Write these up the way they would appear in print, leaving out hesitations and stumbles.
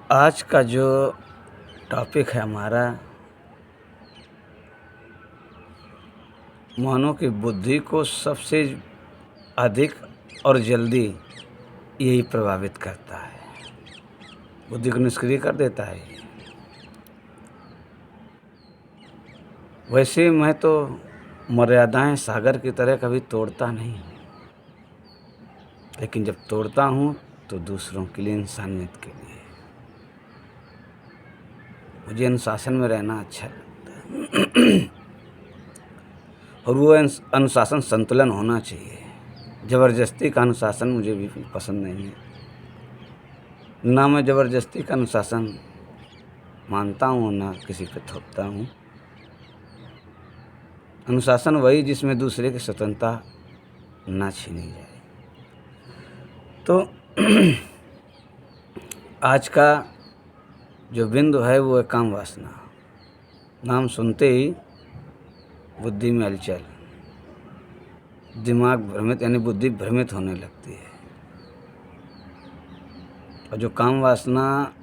आज का जो टॉपिक है हमारा, मानव की बुद्धि को सबसे अधिक और जल्दी यही प्रभावित करता है, बुद्धि को निष्क्रिय कर देता है। वैसे मैं तो मर्यादाएं सागर की तरह कभी तोड़ता नहीं, लेकिन जब तोड़ता हूँ तो दूसरों के लिए, इंसानियत के लिए। मुझे अनुशासन में रहना अच्छा लगता है और वो अनुशासन संतुलन होना चाहिए। ज़बरदस्ती का अनुशासन मुझे भी पसंद नहीं है, ना मैं ज़बरदस्ती का अनुशासन मानता हूँ, ना किसी पे थोपता हूँ। अनुशासन वही जिसमें दूसरे की स्वतंत्रता ना छीनी जाए। तो आज का जो बिंदु है वो है काम वासना। नाम सुनते ही बुद्धि में हलचल, दिमाग भ्रमित यानी बुद्धि भ्रमित होने लगती है। और जो काम वासना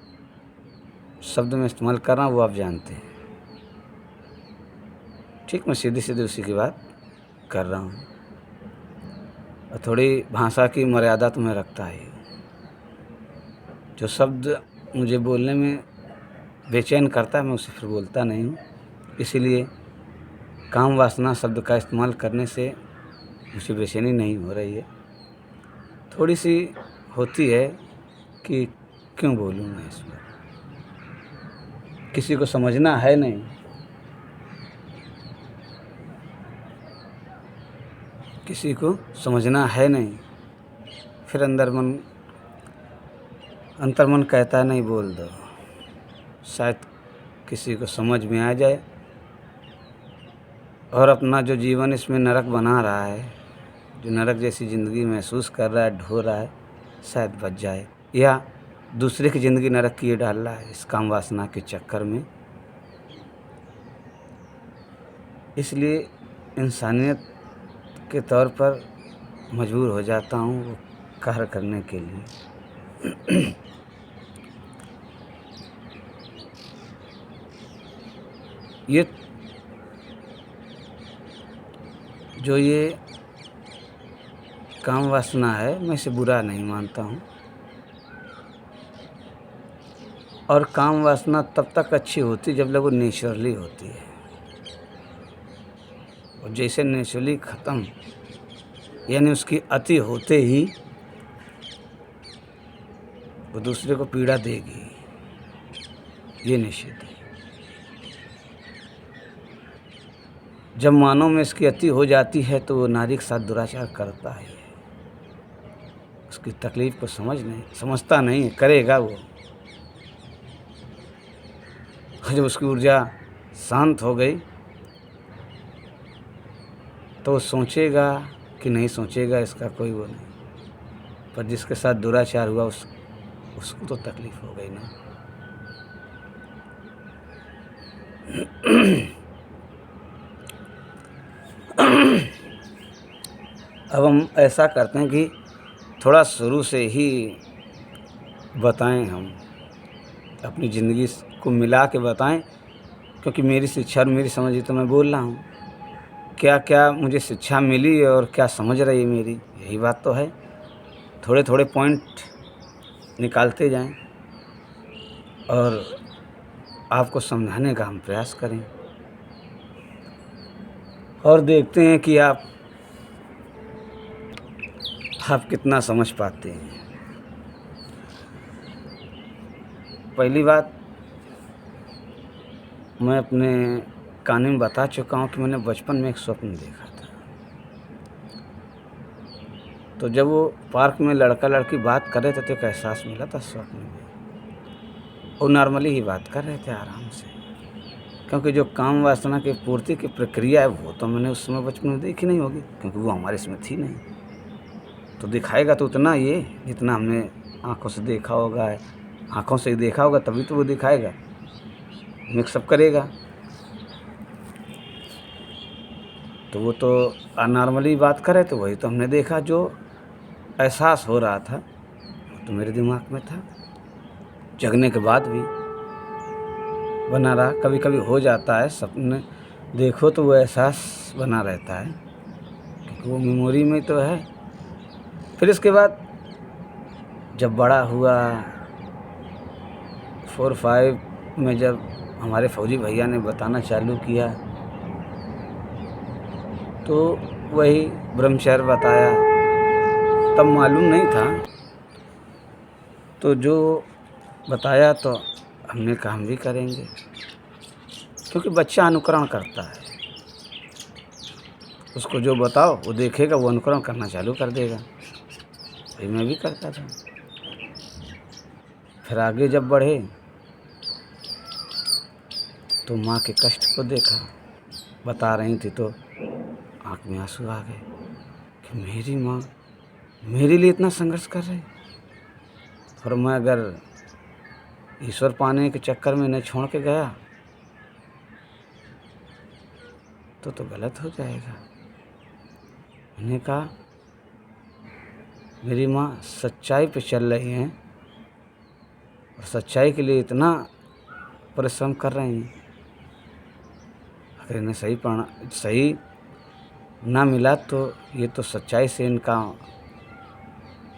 शब्द में इस्तेमाल कर रहा हूँ वो आप जानते हैं, ठीक। मैं सीधी सीधी उसी की बात कर रहा हूँ और थोड़ी भाषा की मर्यादा तो मैं रखता ही। जो शब्द मुझे बोलने में बेचैन करता है मैं उसे फिर बोलता नहीं हूँ। इसीलिए काम वासना शब्द का इस्तेमाल करने से मुझे बेचैनी नहीं हो रही है। थोड़ी सी होती है कि क्यों बोलूँ मैं इस पर, किसी को समझना है नहीं, किसी को समझना है नहीं। फिर अंतर्मन कहता है नहीं, बोल दो, शायद किसी को समझ में आ जाए और अपना जो जीवन इसमें नरक बना रहा है, जो नरक जैसी ज़िंदगी महसूस कर रहा है, ढो रहा है, शायद बच जाए, या दूसरे की ज़िंदगी नरक किए डाल रहा है इस काम वासना के चक्कर में। इसलिए इंसानियत के तौर पर मजबूर हो जाता हूँ वो कार्य करने के लिए। ये काम वासना है, मैं इसे बुरा नहीं मानता हूँ। और काम वासना तब तक अच्छी होती जब लोग नेचुरली होती है, और जैसे नेचुरली ख़त्म यानी उसकी अति होते ही वो दूसरे को पीड़ा देगी, ये निश्चित है। जब मानव में इसकी अति हो जाती है तो वो नारी के साथ दुराचार करता ही है। उसकी तकलीफ़ को समझता नहीं, करेगा वो। जब उसकी ऊर्जा शांत हो गई तो वो सोचेगा कि नहीं सोचेगा, इसका कोई वो नहीं। पर जिसके साथ दुराचार हुआ उसको तो तकलीफ़ हो गई ना। अब हम ऐसा करते हैं कि थोड़ा शुरू से ही बताएं, हम अपनी ज़िंदगी को मिला के बताएं, क्योंकि मेरी शिक्षा और मेरी समझ तो मैं बोल रहा हूँ। क्या क्या मुझे शिक्षा मिली और क्या समझ रही है मेरी, यही बात तो है। थोड़े थोड़े पॉइंट निकालते जाएं और आपको समझाने का हम प्रयास करें और देखते हैं कि आप कितना समझ पाते हैं। पहली बात, मैं अपने कहानी में बता चुका हूँ कि मैंने बचपन में एक स्वप्न देखा था। तो जब वो पार्क में लड़का लड़की बात कर रहे थे तो एक एहसास मिला था स्वप्न में। वो नॉर्मली ही बात कर रहे थे, आराम से, क्योंकि जो काम वासना की पूर्ति की प्रक्रिया है वो तो मैंने उस समय बचपन में देखी नहीं होगी, क्योंकि वो हमारे इसमें थी नहीं। तो दिखाएगा तो उतना ये जितना हमने आँखों से देखा होगा, आँखों से ही देखा होगा तभी तो वो दिखाएगा, मिक्सअप करेगा। तो वो तो नॉर्मली बात करे तो वही तो हमने देखा, जो एहसास हो रहा था तो मेरे दिमाग में था। जगने के बाद भी बना रहा। कभी कभी हो जाता है सपने देखो तो वो एहसास बना रहता है, क्योंकि वो मेमोरी में तो है। फिर इसके बाद जब बड़ा हुआ 4-5 में, जब हमारे फौजी भैया ने बताना चालू किया तो वही ब्रह्मचर्य बताया। तब मालूम नहीं था, तो जो बताया तो हमने कहा हम भी करेंगे, क्योंकि बच्चा अनुकरण करता है। उसको जो बताओ वो देखेगा, वो अनुकरण करना चालू कर देगा। वही मैं भी करता था। फिर आगे जब बढ़े तो माँ के कष्ट को देखा, बता रही थी तो आँख में आंसू आ गए कि मेरी माँ मेरे लिए इतना संघर्ष कर रही, और मैं अगर ईश्वर पाने के चक्कर में नहीं छोड़ के गया तो गलत हो जाएगा। मैंने कहा मेरी माँ सच्चाई पे चल रही हैं और सच्चाई के लिए इतना परिश्रम कर रही हैं। अगर इन्हें सही ना मिला तो ये तो सच्चाई से इनका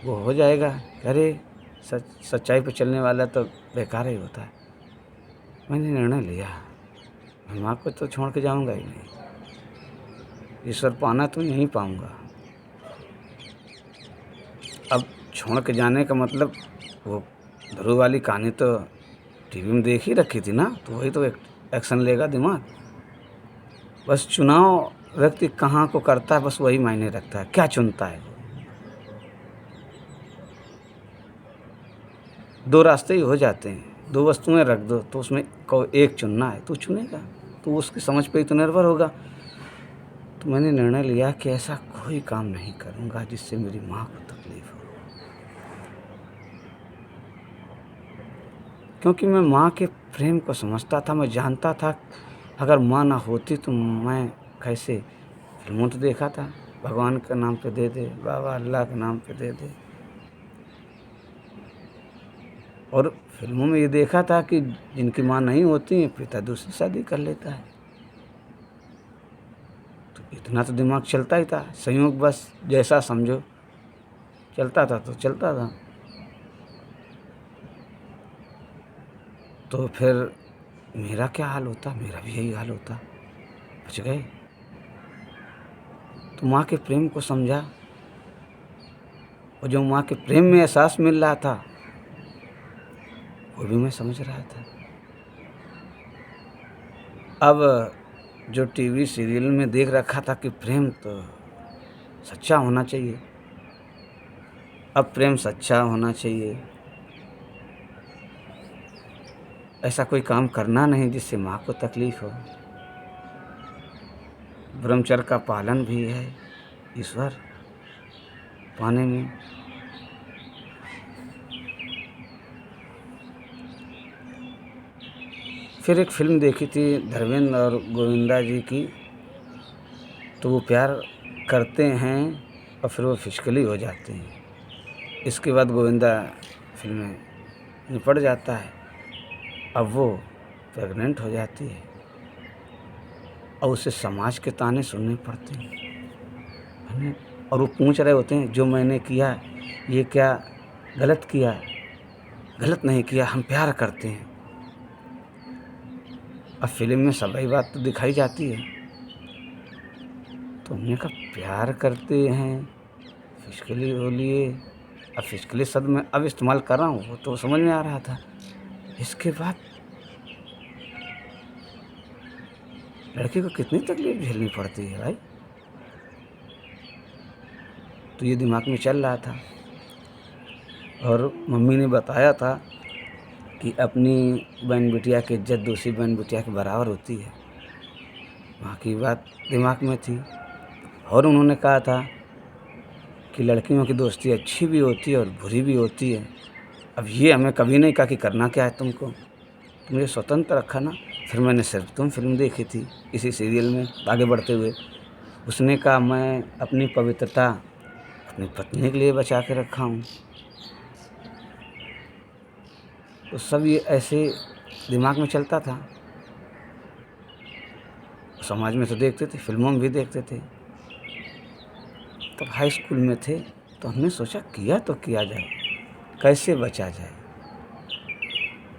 वो हो जाएगा। अरे सच्चाई पे चलने वाला तो बेकार ही होता है। मैंने निर्णय लिया, मैं माँ को तो छोड़ के जाऊंगा ही नहीं। ईश्वर पाना तो यहीं पाऊंगा। अब छोड़ के जाने का मतलब, वो ध्रुव वाली कहानी तो टीवी में देख ही रखी थी ना, तो वही तो एक्शन लेगा दिमाग। बस चुनाव व्यक्ति कहाँ को करता है, बस वही मायने रखता है, क्या चुनता है। दो रास्ते ही हो जाते हैं, दो वस्तुएं रख दो तो उसमें एक चुनना है, तो चुनेगा, तो उसकी समझ पे ही तो निर्भर होगा। तो मैंने निर्णय लिया कि ऐसा कोई काम नहीं करूँगा जिससे मेरी माँ को तकलीफ हो, क्योंकि मैं माँ के प्रेम को समझता था। मैं जानता था अगर माँ ना होती तो मैं कैसे, फिल्मों तो देखा था, भगवान के नाम पे दे दे, बाबा अल्लाह के नाम पे दे दे, और फिल्मों में ये देखा था कि जिनकी माँ नहीं होती पिता दूसरी शादी कर लेता है। तो इतना तो दिमाग चलता ही था, संयोग बस जैसा समझो चलता था तो चलता था। तो फिर मेरा क्या हाल होता, मेरा भी यही हाल होता। बच गए। तो माँ के प्रेम को समझा, और जो माँ के प्रेम में एहसास मिल रहा था वो भी मैं समझ रहा था। अब जो टीवी सीरियल में देख रखा था कि प्रेम तो सच्चा होना चाहिए, अब प्रेम सच्चा होना चाहिए, ऐसा कोई काम करना नहीं जिससे माँ को तकलीफ हो। ब्रह्मचर्य का पालन भी है ईश्वर पाने में। फिर एक फिल्म देखी थी धर्मेंद्र और गोविंदा जी की, तो वो प्यार करते हैं और फिर वो फिजिकली हो जाते हैं। इसके बाद गोविंदा फिल्म में निपट जाता है, अब वो प्रेग्नेंट हो जाती है और उसे समाज के ताने सुनने पड़ते हैं, और वो पूछ रहे होते हैं जो मैंने किया ये क्या गलत किया। गलत नहीं किया, हम प्यार करते हैं। अब फिल्म में सभी बात तो दिखाई जाती है, तो हमने कहा प्यार करते हैं फिजिकली हो लिए। अब फिजिकली शब्द मैं अब इस्तेमाल कर रहा हूँ, वो तो समझ में आ रहा था। इसके बाद लड़की को कितनी तकलीफ झेलनी पड़ती है भाई, तो ये दिमाग में चल रहा था। और मम्मी ने बताया था कि अपनी बहन बिटिया की इज्जत दूसरी बहन बिटिया के बराबर होती है, वहाँ की बात दिमाग में थी। और उन्होंने कहा था कि लड़कियों की दोस्ती अच्छी भी होती है और बुरी भी होती है। अब ये हमें कभी नहीं कहा कि करना क्या है तुमको, मुझे स्वतंत्र रखा ना। फिर मैंने सिर्फ तुम फिल्म देखी थी इसी सीरियल में आगे बढ़ते हुए। उसने कहा मैं अपनी पवित्रता अपनी पत्नी के लिए बचा के रखा हूँ। तो सब ये ऐसे दिमाग में चलता था। समाज में तो देखते थे, फिल्मों में भी देखते थे। तब हाई स्कूल में थे तो हमने सोचा किया तो किया जाए, कैसे बचा जाए,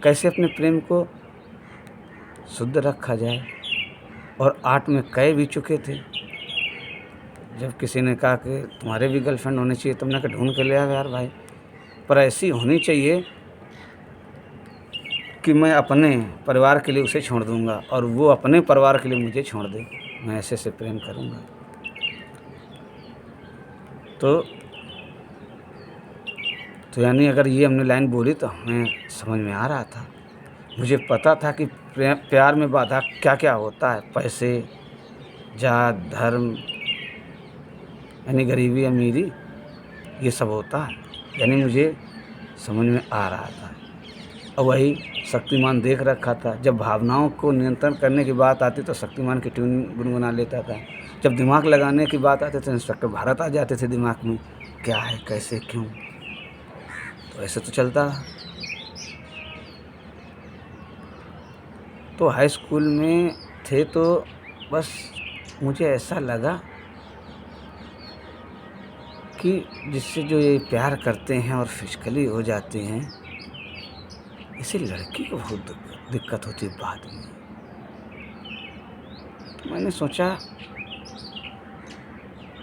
कैसे अपने प्रेम को शुद्ध रखा जाए। और 8 में कह भी चुके थे। जब किसी ने कहा कि तुम्हारे भी गर्लफ्रेंड होनी चाहिए, तुमने कहा ढूंढ के ले आओ यार भाई, पर ऐसी होनी चाहिए कि मैं अपने परिवार के लिए उसे छोड़ दूंगा और वो अपने परिवार के लिए मुझे छोड़ दे। मैं ऐसे से प्रेम करूंगा। तो यानी अगर ये हमने लाइन बोली तो हमें समझ में आ रहा था। मुझे पता था कि प्यार में बाधा क्या क्या होता है, पैसे, जात, धर्म, यानी गरीबी अमीरी, ये सब होता है। यानी मुझे समझ में आ रहा था। और वही शक्तिमान देख रखा था। जब भावनाओं को नियंत्रण करने की बात आती तो शक्तिमान की ट्यून गुनगुना लेता था। जब दिमाग लगाने की बात आती तो इंस्पेक्टर भारत आ जाते थे दिमाग में, क्या है, कैसे, क्यों। तो ऐसे तो चलता रहा। तो हाई स्कूल में थे तो बस मुझे ऐसा लगा कि जिससे जो ये प्यार करते हैं और फिजिकली हो जाते हैं, इसे लड़की को बहुत दिक्कत होती है बाद में। तो मैंने सोचा,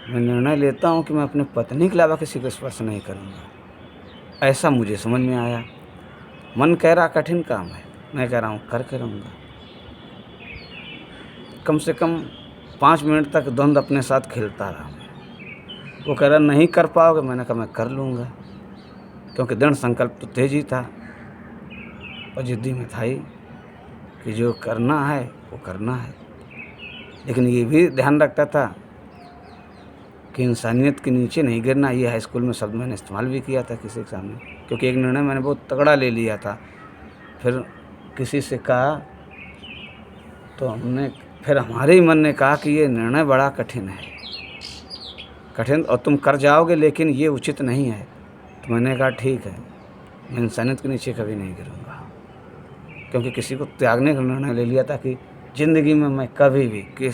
मैं निर्णय लेता हूँ कि मैं अपने पत्नी के अलावा किसी को स्पर्श नहीं करूँगा। ऐसा मुझे समझ में आया। मन कह रहा कठिन काम है, मैं कह रहा हूँ करके रहूँगा। कम से कम 5 मिनट तक द्वंद्व अपने साथ खेलता रहा। वो कह रहा नहीं कर पाओगे, मैंने कहा मैं कर लूँगा, क्योंकि दृढ़ संकल्प तो तेज ही था और जिद्दी में था ही कि जो करना है वो करना है। लेकिन ये भी ध्यान रखता था कि इंसानियत के नीचे नहीं गिरना। ये हाई स्कूल में शब्द मैंने इस्तेमाल भी किया था किसी के सामने, क्योंकि एक निर्णय मैंने बहुत तगड़ा ले लिया था। फिर किसी से कहा तो फिर हमारे ही मन ने कहा कि ये निर्णय बड़ा कठिन है, कठिन, और तुम कर जाओगे लेकिन ये उचित नहीं है। तो मैंने कहा ठीक है, मैं इंसानियत के नीचे कभी नहीं गिरूँगा, क्योंकि किसी को त्यागने का निर्णय ले लिया था कि ज़िंदगी में मैं कभी भी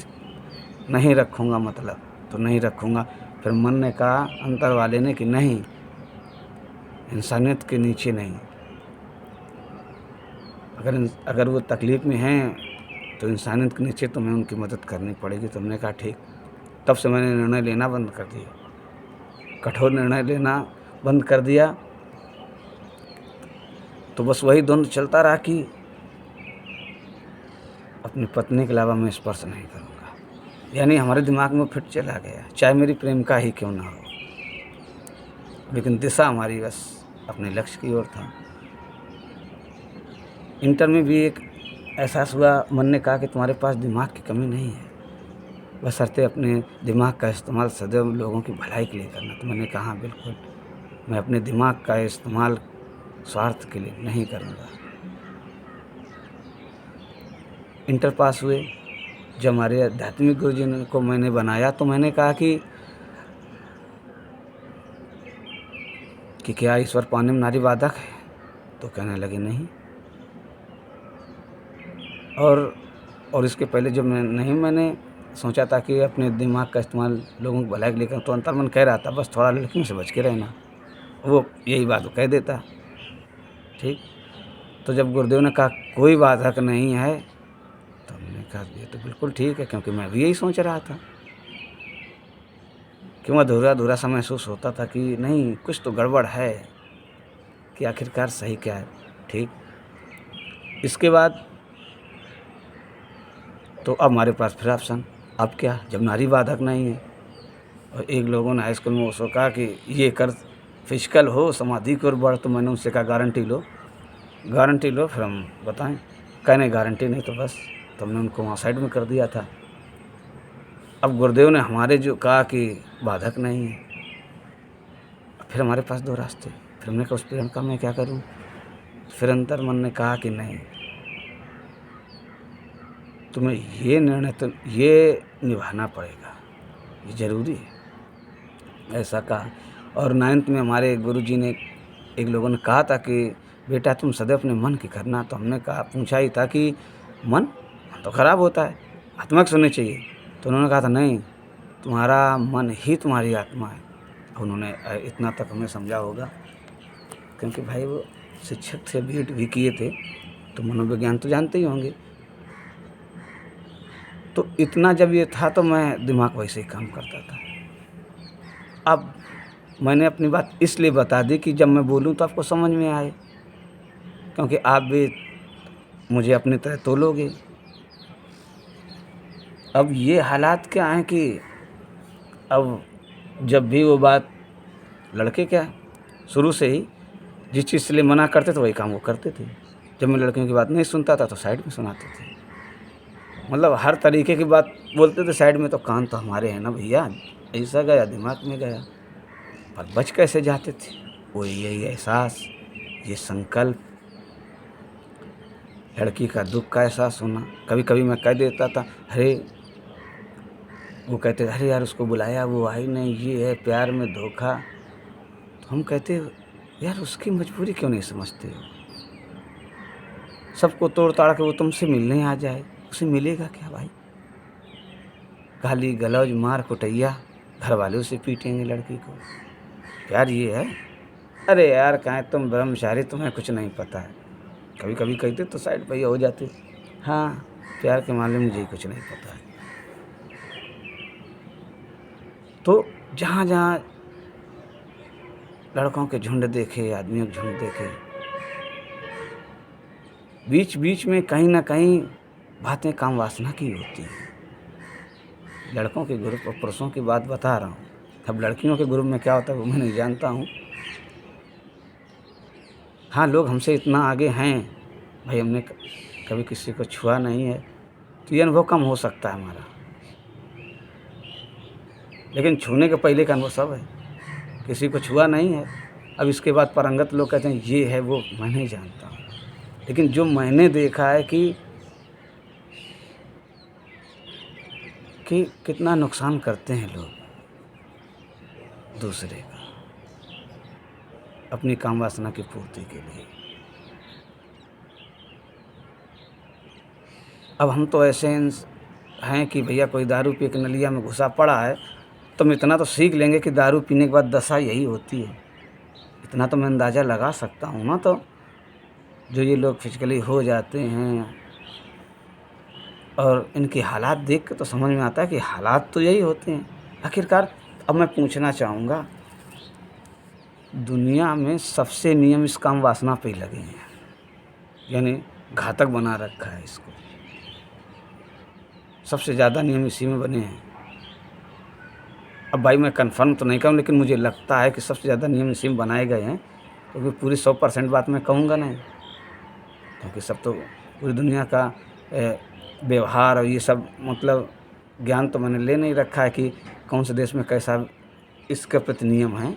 नहीं रखूँगा, मतलब तो नहीं रखूँगा। फिर मन ने कहा, अंतर वाले ने, कि नहीं, इंसानियत के नीचे नहीं। अगर वो तकलीफ़ में हैं तो इंसानियत के नीचे तुम्हें उनकी मदद करनी पड़ेगी। तो हमने कहा ठीक। तब से मैंने निर्णय लेना बंद कर दिया, कठोर निर्णय लेना बंद कर दिया। तो बस वही द्वंद्व चलता रहा कि अपनी पत्नी के अलावा मैं स्पर्श नहीं करूँगा। यानी हमारे दिमाग में फिट चला गया, चाहे मेरी प्रेम का ही क्यों ना हो, लेकिन दिशा हमारी बस अपने लक्ष्य की ओर था। इंटर में भी एक एहसास हुआ, मन ने कहा कि तुम्हारे पास दिमाग की कमी नहीं है, बशर्ते अपने दिमाग का इस्तेमाल सदैव लोगों की भलाई के लिए करना। तो मैंने कहा बिल्कुल, मैं अपने दिमाग का इस्तेमाल स्वार्थ के लिए नहीं करूँगा। इंटर पास हुए, जब हमारे आध्यात्मिक गुरुजी को मैंने बनाया तो मैंने कहा कि क्या ईश्वर पाने में नारी बाधक है? तो कहने लगे नहीं। और इसके पहले जब मैंने सोचा था कि अपने दिमाग का इस्तेमाल लोगों की भलाई के लिए करूँ, तो अंतर्मन कह रहा था बस थोड़ा लड़कियों से बच के रहना। वो यही बात वो कह देता, ठीक। तो जब गुरुदेव ने कहा कोई बाधक नहीं है, तो हमने कहा ये तो बिल्कुल ठीक है, क्योंकि मैं भी यही सोच रहा था। क्यों अधूरा अधूरा सा महसूस होता था कि नहीं, कुछ तो गड़बड़ है, कि आखिरकार सही क्या है, ठीक। इसके बाद तो अब हमारे पास फिर ऑप्शन, अब क्या, जब नारी बाधक नहीं है। और एक लोगों ने हाई स्कूल में उसको कहा कि ये कर, फिजिकल हो, समाधि की ओर बढ़। तो मैंने उनसे कहा गारंटी लो, गारंटी लो, फिर हम बताएं। कहने गारंटी नहीं, तो बस, तो हमने उनको वहाँ साइड में कर दिया था। अब गुरुदेव ने हमारे जो कहा कि बाधक नहीं है, फिर हमारे पास 2 रास्ते। फिर हमने कहा उस प्रेम का मैं क्या करूं? फिर अंतर मन ने कहा कि नहीं, तुम्हें ये निर्णय तो ये निभाना पड़ेगा, ये ज़रूरी है, ऐसा कहा। और 9th में हमारे गुरुजी ने, एक लोगों ने कहा था कि बेटा तुम सदैव अपने मन की करना। तो हमने कहा, पूछा ही था कि मन तो खराब होता है, आत्मा की सुननी चाहिए। तो उन्होंने कहा था नहीं, तुम्हारा मन ही तुम्हारी आत्मा है। उन्होंने इतना तक हमें समझा होगा, क्योंकि भाई वो शिक्षक थे, बीएड भी किए थे, तो मनोविज्ञान तो जानते ही होंगे। तो इतना जब ये था तो मैं दिमाग वैसे ही काम करता था। अब मैंने अपनी बात इसलिए बता दी कि जब मैं बोलूँ तो आपको समझ में आए, क्योंकि आप भी मुझे अपनी तरह तोलोगे। अब ये हालात क्या हैं कि अब जब भी वो बात, लड़के क्या शुरू से ही जिस चीज़ के लिए मना करते थे वही काम वो करते थे। जब मैं लड़कियों की बात नहीं सुनता था तो साइड में सुनाते थे। मतलब हर तरीके की बात बोलते थे साइड में। तो कान तो हमारे हैं ना भैया, ऐसा गया दिमाग में गया। पर बच कैसे जाते थे? वो यही एहसास, ये संकल्प, लड़की का दुख का एहसास होना। कभी कभी मैं कह देता था, अरे वो कहते अरे यार उसको बुलाया वो आई नहीं, ये है प्यार में धोखा। तो हम कहते यार उसकी मजबूरी क्यों नहीं समझते हो? सबको तोड़ ताड़ के वो तुमसे मिलने आ जाए, उसे मिलेगा क्या भाई? गाली गलौज मार कुटैया, घर वाले उसे पीटेंगे लड़की को। प्यार ये है? अरे यार कहाँ तुम ब्रह्मचारी, तुम्हें कुछ नहीं पता है। कभी कभी कहते तो साइड पर ही हो जाते, हाँ प्यार के मामले में मुझे कुछ नहीं पता है। तो जहाँ जहाँ लड़कों के झुंड देखे, आदमियों के झुंड देखे, बीच बीच में कहीं ना कहीं बातें काम वासना की होती हैं। लड़कों के ग्रुप और पुरुषों की बात बता रहा हूँ। अब लड़कियों के ग्रुप में क्या होता है वो मैं नहीं जानता हूँ। हाँ लोग हमसे इतना आगे हैं भाई, हमने कभी किसी को छुआ नहीं है, तो ये अनुभव कम हो सकता है हमारा। लेकिन छूने के पहले का अनुभव सब है, किसी को छुआ नहीं है। अब इसके बाद परंगत लोग कहते हैं ये है वो, मैं नहीं जानता हूँ। लेकिन जो मैंने देखा है कि कितना नुकसान करते हैं लोग दूसरे का अपनी काम वासना की पूर्ति के लिए। अब हम तो ऐसे हैं कि भैया कोई दारू पी के नलिया में घुसा पड़ा है तो हम इतना तो सीख लेंगे कि दारू पीने के बाद दशा यही होती है। इतना तो मैं अंदाज़ा लगा सकता हूँ ना। तो जो ये लोग फिजिकली हो जाते हैं और इनके हालात देख के तो समझ में आता है कि हालात तो यही होते हैं आखिरकार। अब मैं पूछना चाहूँगा, दुनिया में सबसे नियम इस काम वासना पे ही लगे हैं, यानी घातक बना रखा है इसको। सबसे ज़्यादा नियम इसी में बने हैं। अब भाई मैं कंफर्म तो नहीं कहूँ, लेकिन मुझे लगता है कि सबसे ज़्यादा नियम इसी में बनाए गए हैं। क्योंकि पूरी 100% बात मैं कहूँगा नहीं, क्योंकि सब तो पूरी दुनिया का व्यवहार और ये सब मतलब ज्ञान तो मैंने ले नहीं रखा है कि कौन से देश में कैसा इसके प्रति नियम है।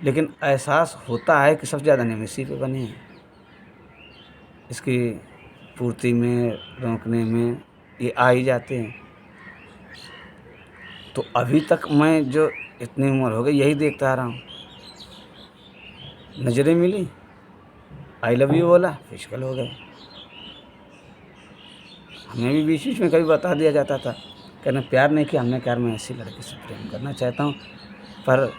लेकिन एहसास होता है कि सबसे ज़्यादा नियम इसी पे बने हैं, इसकी पूर्ति में, रोकने में ये आ ही जाते हैं। तो अभी तक मैं जो इतनी उम्र हो गई यही देखता आ रहा हूँ। नज़रें मिली, आई लव यू बोला, फिजिकल हो गए। हमें भी बीच बीच में कभी बता दिया जाता था, कहना प्यार नहीं किया हमने, प्यार में ऐसी लड़की से प्रेम करना चाहता हूँ, पर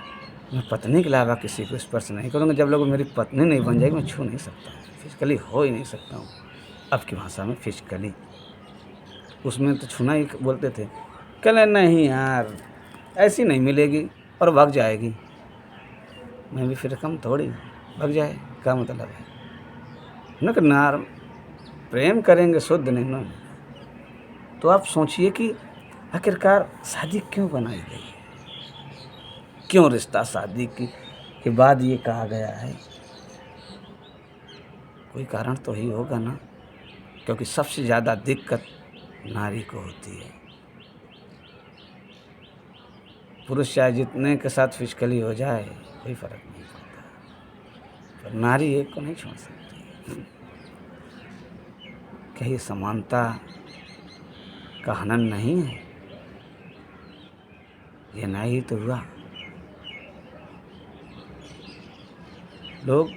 मैं पत्नी के अलावा किसी को स्पर्श नहीं करूँगा। जब लोग मेरी पत्नी नहीं बन जाएगी मैं छू नहीं सकता हूँ, फिजिकली हो ही नहीं सकता हूँ। अब की भाषा में फिजिकली, उसमें तो छूना ही बोलते थे। कहले नहीं यार ऐसी नहीं मिलेगी और भाग जाएगी। मैं भी फिर कम थोड़ी भाग जाए, क्या मतलब है न कि नार प्रेम करेंगे शुद्ध नहीं ना। तो आप सोचिए कि आखिरकार शादी क्यों बनाई गई है, क्यों रिश्ता शादी के बाद ये कहा गया है? कोई कारण तो ही होगा ना, क्योंकि सबसे ज़्यादा दिक्कत नारी को होती है। पुरुष चाहे जितने के साथ फिजिकली हो जाए कोई फ़र्क नहीं पड़ता, पर नारी एक को नहीं छोड़ सकती। क्या ये समानता का हनन नहीं है? ये नहीं तो हुआ। लोग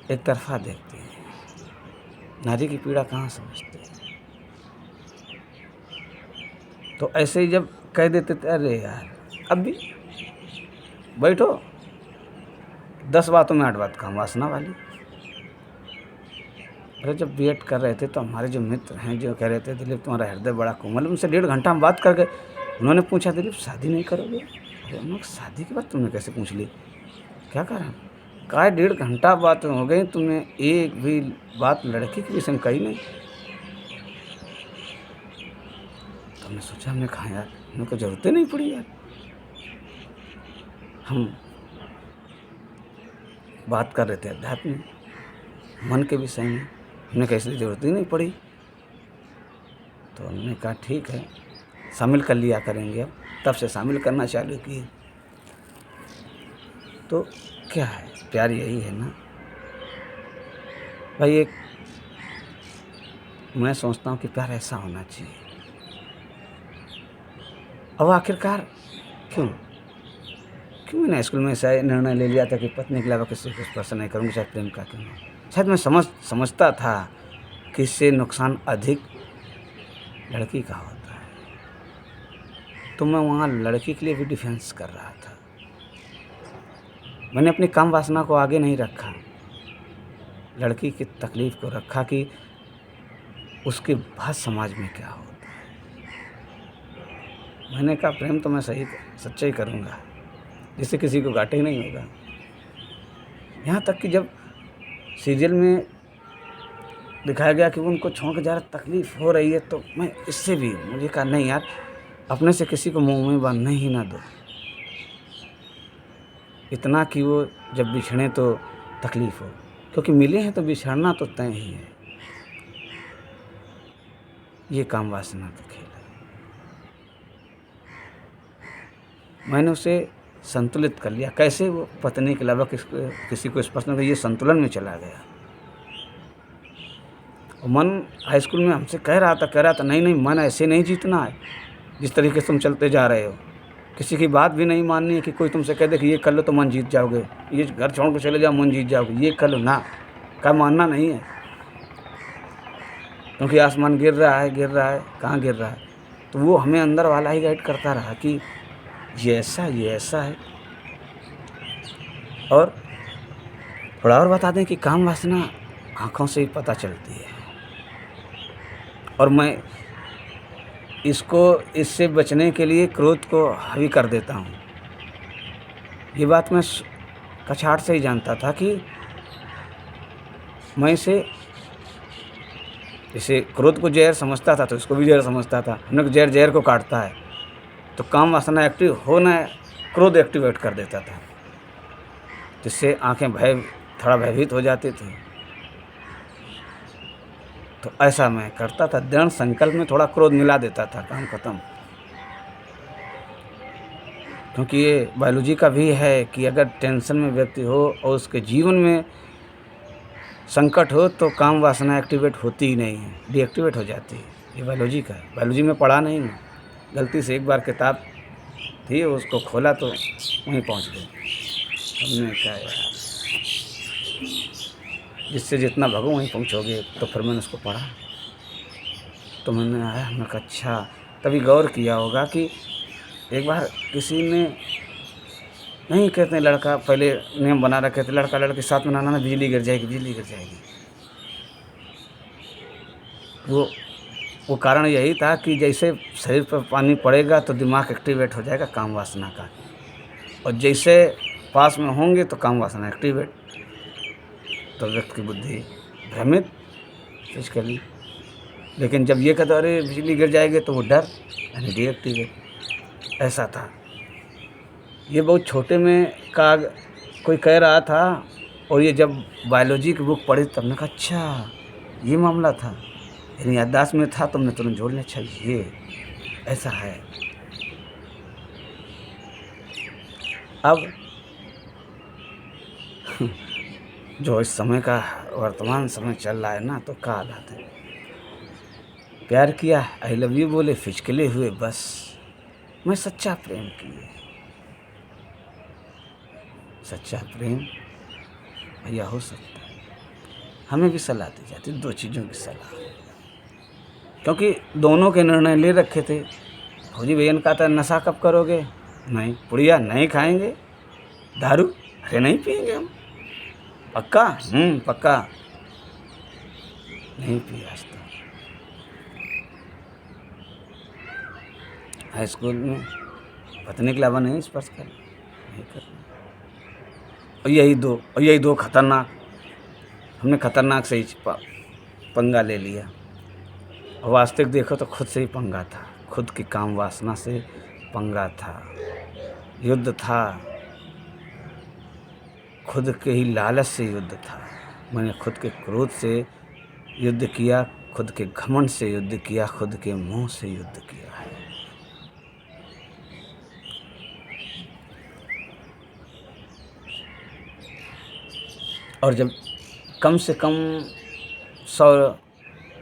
एक तरफा देखते हैं, नारी की पीड़ा कहाँ समझते हैं। तो ऐसे ही जब कह देते थे, अरे यार अब भी बैठो, 10 बातों में 8 बात काम वासना वाली। अरे जब बीएड कर रहे थे तो हमारे जो मित्र हैं जो कह रहे थे, दिलीप तुम्हारा हृदय बड़ा कोमल, उनसे 1.5 घंटा हम बात करके उन्होंने पूछा, दिलीप शादी नहीं करोगे? अरे हम लोग शादी की बात तुमने कैसे पूछ ली, क्या कारण? कहा 1.5 घंटा बात हो गई, तुमने एक भी बात लड़की के विषय में कही नहीं। तो हमने सोचा, हमने कहा यार हमें को जरूरत ही नहीं पड़ी यार, हम बात कर रहे थे अध्यात्म में, मन के विषय में, हमने कैसे जरूरत ही नहीं पड़ी। तो हमने कहा ठीक है, शामिल कर लिया करेंगे। अब तब से शामिल करना चालू किए। तो क्या है, प्यार यही है ना भाई। एक मैं सोचता हूँ कि प्यार ऐसा होना चाहिए। अब आखिरकार क्यों मैंने स्कूल में ऐसा निर्णय ले लिया था कि पत्नी के अलावा किसी को स्पर्श नहीं करूँगी, चाहे प्रेम का क्यों ना। शायद मैं समझता था कि इससे नुकसान अधिक लड़की का होता है, तो मैं वहाँ लड़की के लिए भी डिफेंस कर रहा था। मैंने अपनी काम वासना को आगे नहीं रखा, लड़की की तकलीफ़ को रखा कि उसके बाद समाज में क्या होता है। मैंने कहा प्रेम तो मैं सच्चा ही करूँगा, जिससे किसी को घाटा ही नहीं होगा। यहाँ तक कि जब सीरियल में दिखाया गया कि उनको छोंक ज़्यादा तकलीफ़ हो रही है, तो मैं इससे भी मुझे कहा नहीं यार, अपने से किसी को मुँह में बांधने ही ना दो, इतना कि वो जब बिछड़े तो तकलीफ़ हो, क्योंकि मिले हैं तो बिछड़ना तो तय ही है। ये काम वासना का खेल है। मैंने उसे संतुलित कर लिया। कैसे? वो पत्नी के अलावा किसी को स्पर्श नहीं, ये संतुलन में चला गया। और मन हाई स्कूल में हमसे कह रहा था नहीं मन ऐसे नहीं जीतना है, जिस तरीके से तुम चलते जा रहे हो। किसी की बात भी नहीं माननी है कि कोई तुमसे कह दे कि ये कर लो तो मन जीत जाओगे, ये घर छोड़ के चले जाओ मन जीत जाओगे, ये कर लो ना, का मानना नहीं है। क्योंकि आसमान गिर रहा है, कहाँ गिर रहा है? तो वो हमें अंदर वाला ही गाइड करता रहा कि ये ऐसा है। और थोड़ा और बता दें कि काम वासना आँखों से ही पता चलती है। और मैं इससे बचने के लिए क्रोध को हावी कर देता हूँ। ये बात मैं कछाट से ही जानता था कि मैं इसे क्रोध को जहर समझता था, तो इसको भी जहर समझता था। हमने जहर को काटता है, तो काम वासना एक्टिव होना, क्रोध एक्टिवेट कर देता था, जिससे आंखें थोड़ा भयभीत हो जाती थी। तो ऐसा मैं करता था, दृढ़ संकल्प में थोड़ा क्रोध मिला देता था, काम खत्म। क्योंकि ये बायोलॉजी का भी है कि अगर टेंशन में व्यक्ति हो और उसके जीवन में संकट हो तो काम वासना एक्टिवेट होती ही नहीं है, डीएक्टिवेट हो जाती है। ये बायोलॉजी का है। बायोलॉजी में पढ़ा नहीं हूँ, गलती से एक बार किताब थी उसको खोला तो वहीं पहुँच गए। हमने कहा यार, जिससे जितना भगो वहीं पहुँचोगे। तो फिर मैंने उसको पढ़ा, तो मैंने कहा अच्छा, तभी गौर किया होगा कि एक बार किसी ने नहीं, कहते हैं लड़का, पहले नियम बना रखे थे लड़का लड़के साथ में नहाना, बिजली गिर जाएगी। वो कारण यही था कि जैसे शरीर पर पानी पड़ेगा तो दिमाग एक्टिवेट हो जाएगा काम वासना का, और जैसे पास में होंगे तो काम वासना एक्टिवेट, तो व्यक्ति की बुद्धि भ्रमित फिजिकली। लेकिन जब ये कहते अरे बिजली गिर जाएगी तो वो डर यानी डीएक्टिवेट। ऐसा था। ये बहुत छोटे में का कोई कह रहा था, और ये जब बायोलॉजी की बुक पढ़ी तब मैंने कहा अच्छा ये मामला था, यानी याददाश्त में था, तो हमने तुरंत जोड़ लिया, अच्छा ये ऐसा है। अब जो इस समय का वर्तमान समय चल रहा है ना, तो क्या हालात है। प्यार किया, आई लव यू बोले, फिचकले हुए, बस। मैं सच्चा प्रेम किए, सच्चा प्रेम भैया हो सकता है। हमें भी सलाह दी जाती, 2 चीज़ों की सलाह। क्योंकि दोनों के निर्णय ले रखे थे। फौजी भैया ने कहा था नशा कब करोगे? नहीं। पुड़िया नहीं खाएँगे? दारू? अरे नहीं पिएँगे हम। पक्का? पक्का। नहीं पिया आज तक। हाई स्कूल में पत्नी के अलावा नहीं स्पर्श करना, नहीं करना। और यही दो खतरनाक, हमने खतरनाक से ही पंगा ले लिया। और वास्तविक देखो तो खुद से ही पंगा था, खुद की काम वासना से पंगा था, युद्ध था, खुद के ही लालच से युद्ध था। मैंने खुद के क्रोध से युद्ध किया, खुद के घमंड से युद्ध किया, खुद के मुंह से युद्ध किया है। और जब कम से कम 100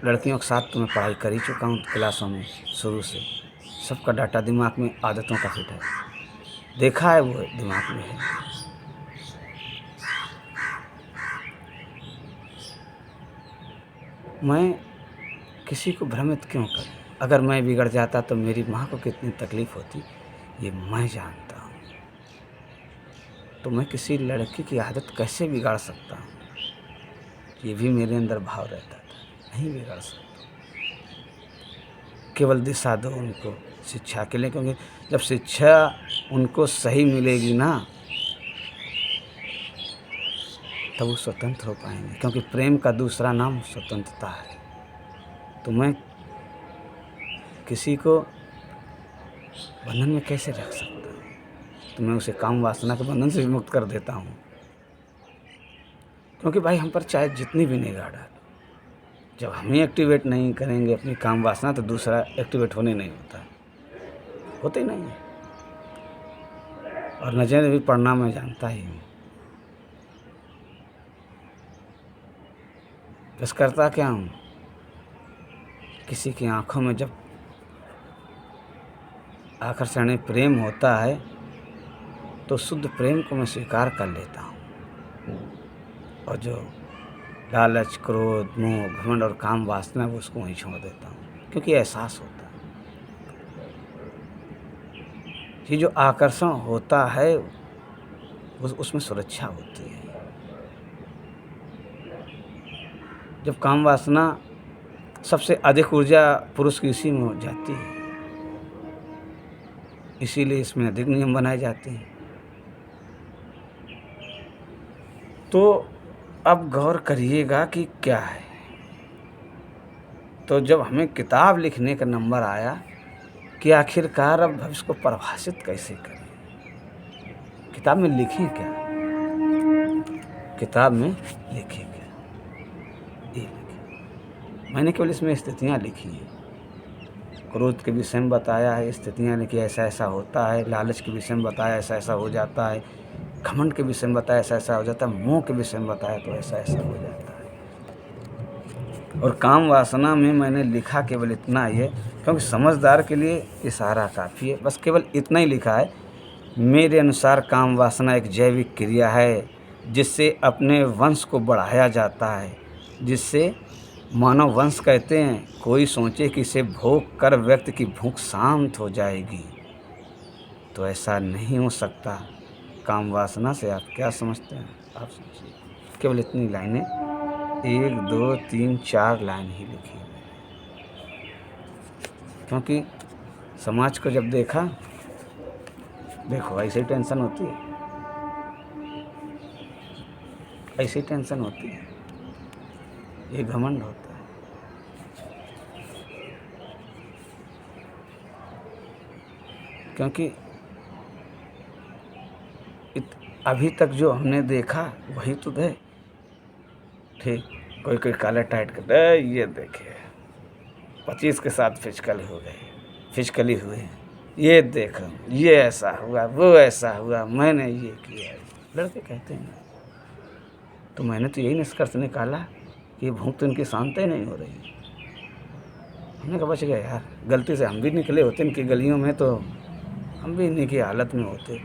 लड़कियों के साथ तो मैं पढ़ाई कर ही चुका हूँ क्लासों में शुरू से। सबका डाटा दिमाग में, आदतों का फिट है, देखा है, वो दिमाग में है। मैं किसी को भ्रमित क्यों करूं? अगर मैं बिगड़ जाता तो मेरी माँ को कितनी तकलीफ़ होती, ये मैं जानता हूँ। तो मैं किसी लड़की की आदत कैसे बिगाड़ सकता हूँ, ये भी मेरे अंदर भाव रहता था। नहीं बिगाड़ सकता, केवल दिशा दो उनको शिक्षा के लिए, क्योंकि जब शिक्षा उनको सही मिलेगी ना, तब वो स्वतंत्र हो पाएंगे। क्योंकि प्रेम का दूसरा नाम स्वतंत्रता है। तो मैं किसी को बंधन में कैसे रख सकता हूँ? तो मैं उसे काम वासना के बंधन से भी मुक्त कर देता हूँ। क्योंकि भाई हम पर चाहे जितनी भी निगाह डालो, जब हम ही एक्टिवेट नहीं करेंगे अपनी काम वासना, तो दूसरा एक्टिवेट होने नहीं होता, होते नहीं है। और नजर भी पढ़ना मैं जानता ही हूँ। बस करता क्या हूँ, किसी की आंखों में जब आकर्षणीय प्रेम होता है तो शुद्ध प्रेम को मैं स्वीकार कर लेता हूँ। और जो लालच, क्रोध, मोह, घमंड और काम वासना, वो उसको वहीं छोड़ देता हूँ। क्योंकि एहसास होता है कि जो आकर्षण होता है उसमें सुरक्षा होती है। जब काम वासना सबसे अधिक ऊर्जा पुरुष की इसी में हो जाती है, इसीलिए इसमें अधिक नियम बनाए जाते हैं। तो अब गौर करिएगा कि क्या है। तो जब हमें किताब लिखने का नंबर आया कि आखिरकार अब भविष्य को परिभाषित कैसे करें, किताब में लिखें क्या, किताब में लिखें क्या, ये लिखें। मैंने केवल इसमें स्थितियाँ लिखी हैं। क्रोध के विषय में बताया है, स्थितियाँ लिखी, ऐसा ऐसा होता है। लालच के विषय में बताया, ऐसा ऐसा हो जाता है। घमंड के विषय में बताया, ऐसा ऐसा हो जाता है। मोह के विषय में बताया तो ऐसा ऐसा हो जाता है। और काम वासना में मैंने लिखा केवल इतना ही है, क्योंकि समझदार के लिए इशारा काफ़ी है। बस केवल इतना ही लिखा है, मेरे अनुसार काम वासना एक जैविक क्रिया है जिससे अपने वंश को बढ़ाया जाता है, जिससे मानव वंश कहते हैं। कोई सोचे कि इसे भोग कर व्यक्ति की भूख शांत हो जाएगी, तो ऐसा नहीं हो सकता। काम वासना से आप क्या समझते हैं? आप समझिए। केवल इतनी लाइनें, 1 2 3 4 लाइन ही लिखी है। क्योंकि समाज को जब देखा, देखो ऐसे ही टेंशन होती है, ऐसी टेंशन होती है, ये घमंड होता है। क्योंकि अभी तक जो हमने देखा वही तो है। ठीक, कोई कोई काला टाइट कर दे, ये देखे 25 के साथ फिजिकली हो गए, फिजिकली हुए, ये देखो, ये ऐसा हुआ, वो ऐसा हुआ, मैंने ये किया। लड़के कहते हैं। तो मैंने तो यही निष्कर्ष निकाला कि भूख तो इनकी शांत ही नहीं हो रही। हमने कहा बच गया यार, गलती से हम भी निकले होते इनकी गलियों में तो हम भी इन्हीं की हालत में होते।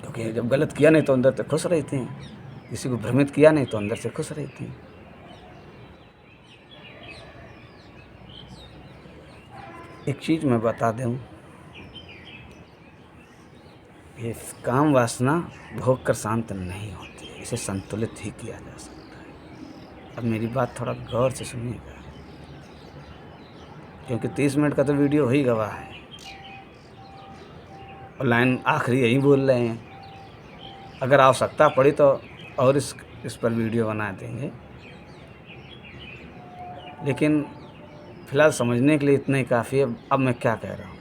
क्योंकि जब गलत किया नहीं तो अंदर तो खुश रहते हैं। किसी को भ्रमित किया नहीं तो अंदर से खुश रहती हैं। एक चीज़ मैं बता दूँ, ये काम वासना भोग कर शांत नहीं होती है, इसे संतुलित ही किया जा सकता है। अब मेरी बात थोड़ा गौर से सुनिएगा, क्योंकि 30 मिनट का तो वीडियो ही गवाह है और लाइन आखिरी यही बोल रहे हैं। अगर आवश्यकता पड़ी तो और इस पर वीडियो बना देंगे, लेकिन फ़िलहाल समझने के लिए इतना ही काफ़ी है। अब मैं क्या कह रहा हूँ,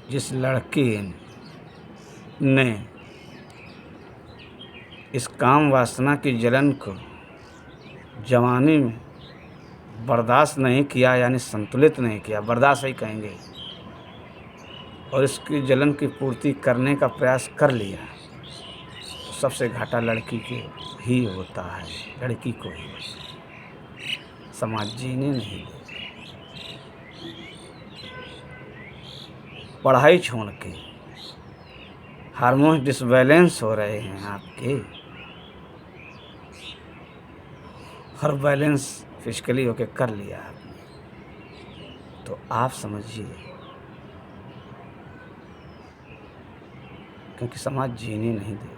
जिस लड़की ने इस काम वासना की जलन को जवानी में बर्दाश्त नहीं किया, यानी संतुलित नहीं किया, बर्दाश्त ही कहेंगे, और इसकी जलन की पूर्ति करने का प्रयास कर लिया, तो सबसे घाटा लड़की के ही होता है, लड़की को ही होता है। समाज जीने नहीं देता। पढ़ाई छोड़ के हार्मोन डिसबैलेंस हो रहे हैं आपके, हर बैलेंस फिजिकली होके कर लिया आपने, तो आप समझिए, क्योंकि समाज जीने नहीं देगा।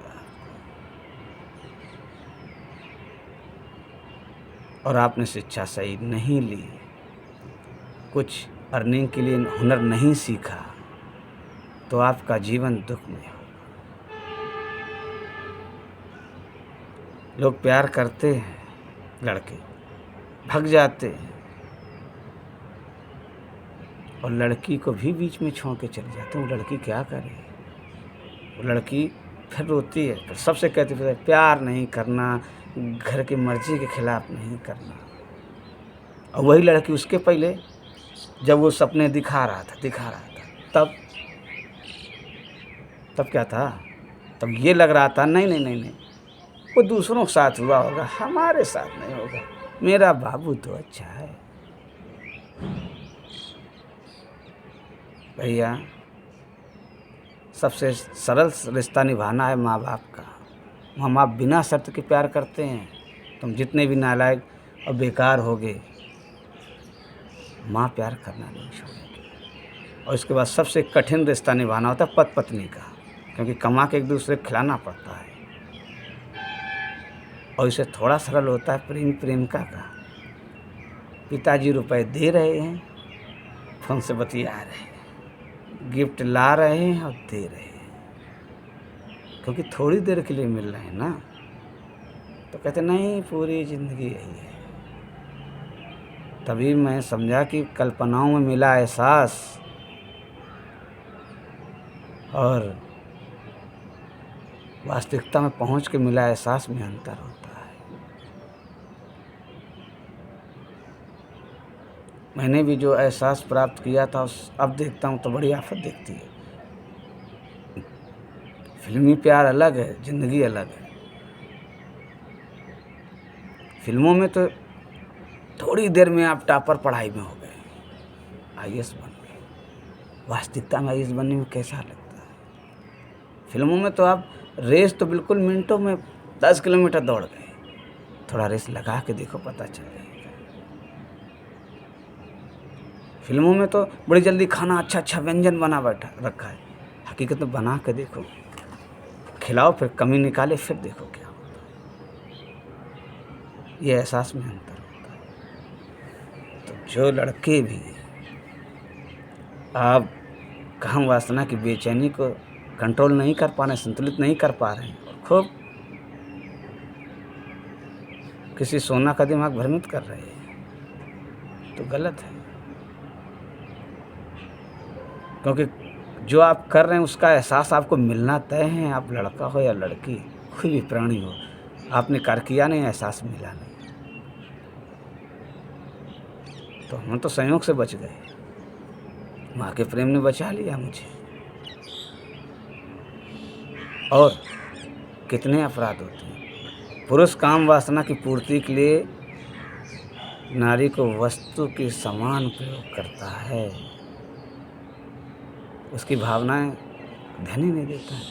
और आपने शिक्षा सही नहीं ली, कुछ अर्निंग के लिए हुनर नहीं सीखा, तो आपका जीवन दुख में हो। लोग प्यार करते हैं, लड़के भाग जाते हैं और लड़की को भी बीच में छोड़ के चले जाते हैं। वो लड़की क्या करे, वो लड़की फिर रोती है, फिर सबसे कहती है प्यार नहीं करना, घर की मर्जी के खिलाफ नहीं करना। और वही लड़की उसके पहले जब वो सपने दिखा रहा था तब क्या था, तब ये लग रहा था नहीं, वो दूसरों के साथ हुआ होगा, हमारे साथ नहीं होगा, मेरा बाबू तो अच्छा है। भैया, सबसे सरल रिश्ता निभाना है माँ बाप का। माँ बाप बिना शर्त के प्यार करते हैं। तुम जितने भी नालायक और बेकार होगे, माँ प्यार करना नहीं छोड़ेगी। और इसके बाद सबसे कठिन रिश्ता निभाना होता है पति पत्नी का, क्योंकि कमा के एक दूसरे को खिलाना पड़ता है। और इसे थोड़ा सरल होता है प्रेम प्रेमिका का। पिताजी रुपए दे रहे हैं, फोन से बतिया रहे हैं, गिफ्ट ला रहे हैं और दे रहे हैं, क्योंकि थोड़ी देर के लिए मिल रहे हैं ना, तो कहते नहीं पूरी ज़िंदगी यही है। तभी मैं समझा कि कल्पनाओं में मिला एहसास और वास्तविकता में पहुंच के मिला एहसास में अंतर होता है। मैंने भी जो एहसास प्राप्त किया था अब देखता हूँ तो बड़ी आफत दिखती है। फिल्मी प्यार अलग है, ज़िंदगी अलग है। फिल्मों में तो थोड़ी देर में आप टॉपर पढ़ाई में हो गए, IAS बन गए। वास्तविकता में IAS बनने में कैसा लगता है? फिल्मों में तो आप रेस तो बिल्कुल मिनटों में 10 किलोमीटर दौड़ गए। थोड़ा रेस लगा के देखो, पता चल जाएगा। फिल्मों में तो बड़ी जल्दी खाना अच्छा व्यंजन बना बैठा रखा है। हकीकत में बना के देखो, खिलाओ, फिर कमी निकाले, फिर देखो क्या होता है। ये एहसास में अंतर होता है। तो जो लड़के भी आप काम वासना की बेचैनी को कंट्रोल नहीं कर पा रहे, संतुलित नहीं कर पा रहे हैं, और खूब किसी सोना का दिमाग भ्रमित कर रहे हैं, तो गलत है। क्योंकि जो आप कर रहे हैं उसका एहसास आपको मिलना तय है। आप लड़का हो या लड़की, कोई भी प्राणी हो, आपने कार्य किया नहीं, एहसास मिला नहीं, तो हम तो संयोग से बच गए। माँ के प्रेम ने बचा लिया मुझे। और कितने अपराध होते हैं। पुरुष काम वासना की पूर्ति के लिए नारी को वस्तु के समान प्रयोग करता है, उसकी भावनाएं ध्यान ही नहीं देता है।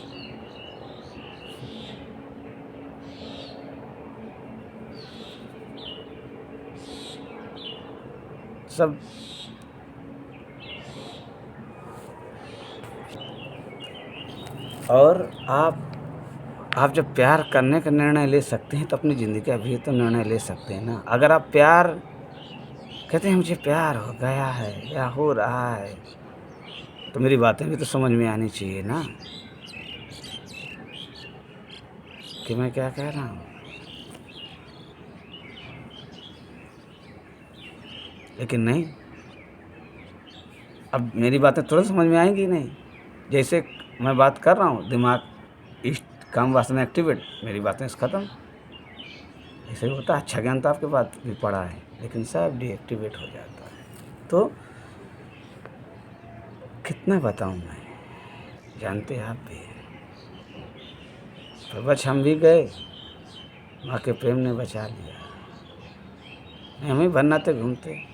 सब और आप जब प्यार करने का निर्णय ले सकते हैं तो अपनी ज़िंदगी का भी तो निर्णय ले सकते हैं ना। अगर आप प्यार कहते हैं मुझे प्यार हो गया है या हो रहा है, तो मेरी बातें भी तो समझ में आनी चाहिए ना कि मैं क्या कह रहा हूँ। लेकिन नहीं, अब मेरी बातें तुरंत समझ में आएंगी नहीं। जैसे मैं बात कर रहा हूँ, दिमाग इस काम वासना एक्टिवेट, मेरी बातें ख़त्म। ऐसे ही होता है। अच्छा ज्ञान तो आपके पास भी पड़ा है, लेकिन सब डीएक्टिवेट हो जाता है। तो कितना बताऊँ मैं, जानते आप भी। पर बच हम भी गए, माँ के प्रेम ने बचा लिया। हम ही भन्नाते घूमते।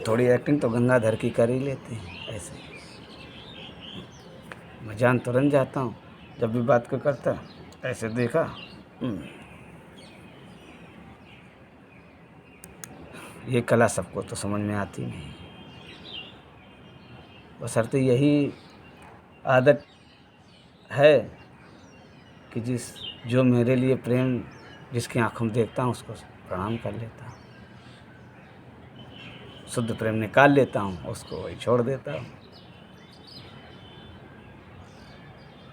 थोड़ी एक्टिंग तो गंगाधर की कर ही लेते हैं। ऐसे मैं जान तुरंत जाता हूँ जब भी बात को करता। ऐसे देखा, ये कला सबको तो समझ में आती नहीं। बशर्ते यही आदत है कि जो मेरे लिए प्रेम जिसकी आँखों में देखता हूँ उसको प्रणाम कर लेता हूँ, शुद्ध प्रेम निकाल लेता हूँ, उसको वही छोड़ देता हूँ।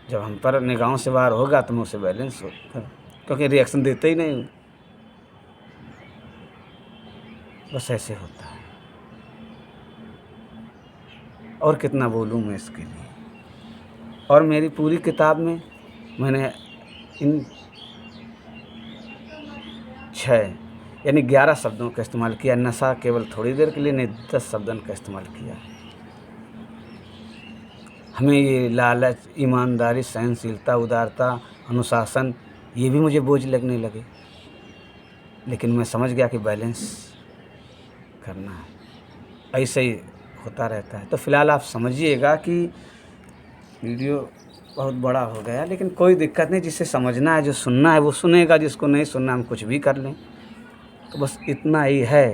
जब हम पर निगाहों से बाहर होगा तो मैं उसे बैलेंस क्योंकि रिएक्शन देते ही नहीं हूँ। बस ऐसे होता है। और कितना बोलूँ मैं इसके लिए। और मेरी पूरी किताब में मैंने इन 6 यानी 11 शब्दों का इस्तेमाल किया। नशा केवल थोड़ी देर के लिए नहीं, 10 शब्दों का इस्तेमाल किया। हमें ये लालच, ईमानदारी, सहनशीलता, उदारता, अनुशासन, ये भी मुझे बोझ लगने लगे। लेकिन मैं समझ गया कि बैलेंस करना है, ऐसे ही होता रहता है। तो फ़िलहाल आप समझिएगा कि वीडियो बहुत बड़ा हो गया, लेकिन कोई दिक्कत नहीं। जिसे समझना है, जो सुनना है वो सुनेगा, जिसको नहीं सुनना हम कुछ भी कर लें। तो बस इतना ही है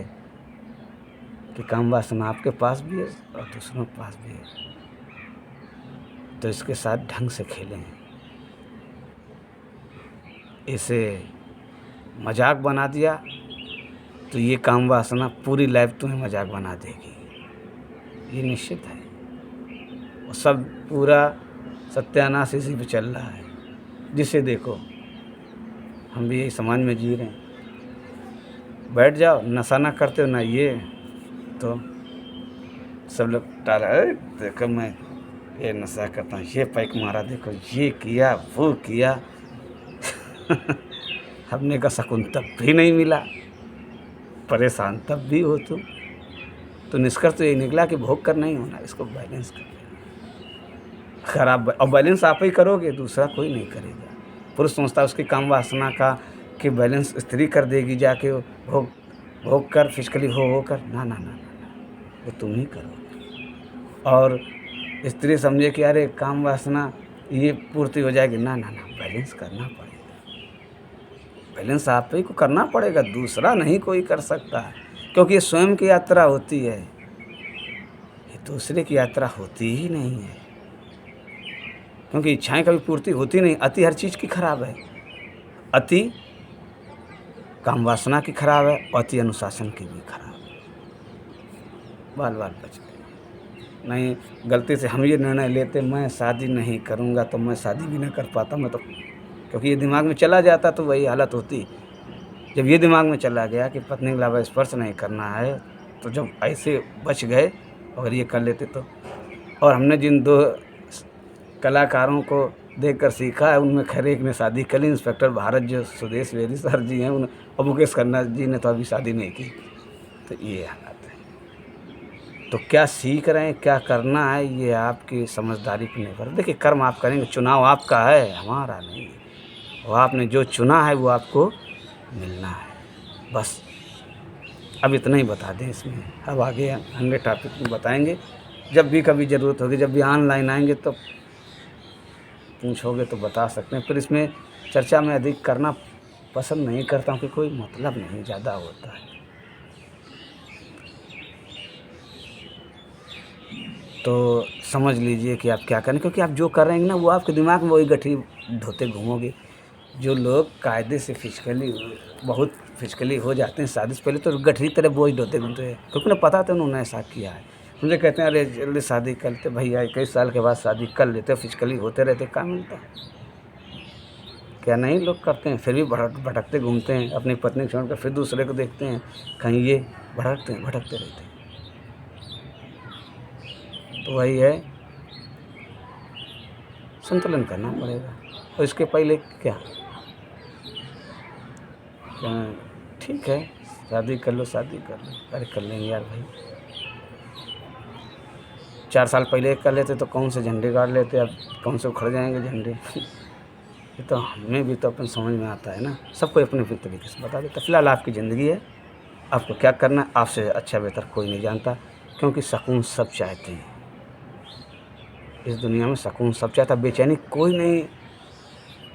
कि काम वासना आपके पास भी है और दूसरों के पास भी है। तो इसके साथ ढंग से खेलें। इसे मजाक बना दिया तो ये काम वासना पूरी लाइफ तुम्हें मजाक बना देगी, ये निश्चित है। और सब पूरा सत्यानाश इसी पे चल रहा है। जिसे देखो, हम भी यही समाज में जी रहे हैं। बैठ जाओ, नशा ना करते हो ना ये, तो सब लोग टाला, देखो मैं ये नशा करता हूँ, ये पैक मारा, देखो ये किया वो किया। हमने का सुकून तब भी नहीं मिला, परेशान तब भी हो तुम। तो निष्कर्ष तो यही निकला कि भोग कर नहीं होना, इसको बैलेंस कर लेना। खराब और बैलेंस आप ही करोगे, दूसरा कोई नहीं करेगा। पुरुष सोचता है उसकी काम वासना का कि बैलेंस स्त्री कर देगी, जाके भोग कर फिजिकली हो कर। ना ना ना ना, वो तुम ही करोगे। और स्त्री समझे कि अरे काम वासना ये पूर्ति हो जाएगी। ना ना ना, बैलेंस करना पड़ेगा। बैलेंस आप ही को करना पड़ेगा, दूसरा नहीं कोई कर सकता है। क्योंकि ये स्वयं की यात्रा होती है, ये दूसरे की यात्रा होती ही नहीं है। क्योंकि इच्छाएं कभी पूर्ति होती नहीं। अति हर चीज़ की खराब है। अति काम वासना की खराब है, अति अनुशासन की भी खराब है। बाल बाल बच गए। नहीं, गलती से हम ये निर्णय लेते मैं शादी नहीं करूँगा, तो मैं शादी भी नहीं कर पाता। मैं तो, क्योंकि ये दिमाग में चला जाता तो वही हालत होती। जब ये दिमाग में चला गया कि पत्नी के अलावा स्पर्श नहीं करना है, तो जब ऐसे बच गए, अगर ये कर लेते तो। और हमने जिन 2 कलाकारों को देखकर सीखा है, उनमें खैर एक ने शादी कर ली, इंस्पेक्टर भारत जो सुदेश वेदी सर जी हैं, और मुकेश खन्ना जी ने तो अभी शादी नहीं की। तो ये हालत है। तो क्या सीख रहे हैं, क्या करना है, ये आपकी समझदारी पर निर्भर। देखिए, कर्म आप करेंगे, चुनाव आपका है, हमारा नहीं। वो आपने जो चुना है वो आपको मिलना है। बस अब इतना ही बता दें इसमें। अब आगे अन्य टॉपिक में बताएंगे। जब भी कभी ज़रूरत होगी, जब भी ऑनलाइन आएंगे तो पूछोगे तो बता सकते हैं। फिर इसमें चर्चा में अधिक करना पसंद नहीं करता हूँ कि कोई मतलब नहीं ज़्यादा होता है। तो समझ लीजिए कि आप क्या करें, क्योंकि आप जो कर रहे हैं ना वो आपके दिमाग में वही गठरी ढोते घूमोगे। जो लोग कायदे से फिजिकली बहुत फिजिकली हो जाते हैं शादी से पहले, तो गठरी तरह बोझ ढोते घूमते हैं, क्योंकि उन्हें पता था उन्होंने ऐसा किया है। मुझे कहते हैं अरे जल्दी शादी कर लेते भैया, 21 साल के बाद शादी कर लेते, फिजिकली होते रहते, क्या मिलता है? क्या नहीं लोग करते हैं, फिर भी भटकते घूमते हैं, अपनी पत्नी छोड़कर फिर दूसरे को देखते हैं, कहीं ये भटकते रहते हैं। तो वही है, संतुलन करना पड़ेगा। और इसके पहले क्या ठीक है, शादी कर लो, अरे कर लेंगे यार भाई। 4 साल पहले कर लेते तो कौन से झंडे गाड़ लेते, अब कौन से उखड़ जाएंगे झंडे। ये तो हमें भी तो अपन समझ में आता है ना, सबको अपने अपने तरीके से बता देता। फिलहाल आपकी ज़िंदगी है, आपको क्या करना है, आपसे अच्छा बेहतर कोई नहीं जानता, क्योंकि सुकून सब चाहते हैं इस दुनिया में, सुकून सब चाहता, बेचैनी कोई नहीं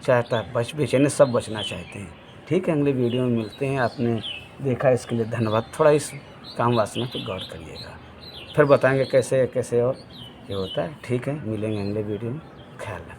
चाहता, बेचैनी सब बचना चाहते हैं। ठीक है, अगले वीडियो में मिलते हैं। आपने देखा इसके लिए धन्यवाद। थोड़ा इस काम वासना पे गौर करिएगा, फिर बताएंगे कैसे कैसे और ये होता है। ठीक है, मिलेंगे अगले वीडियो में, ख्याल रखिए।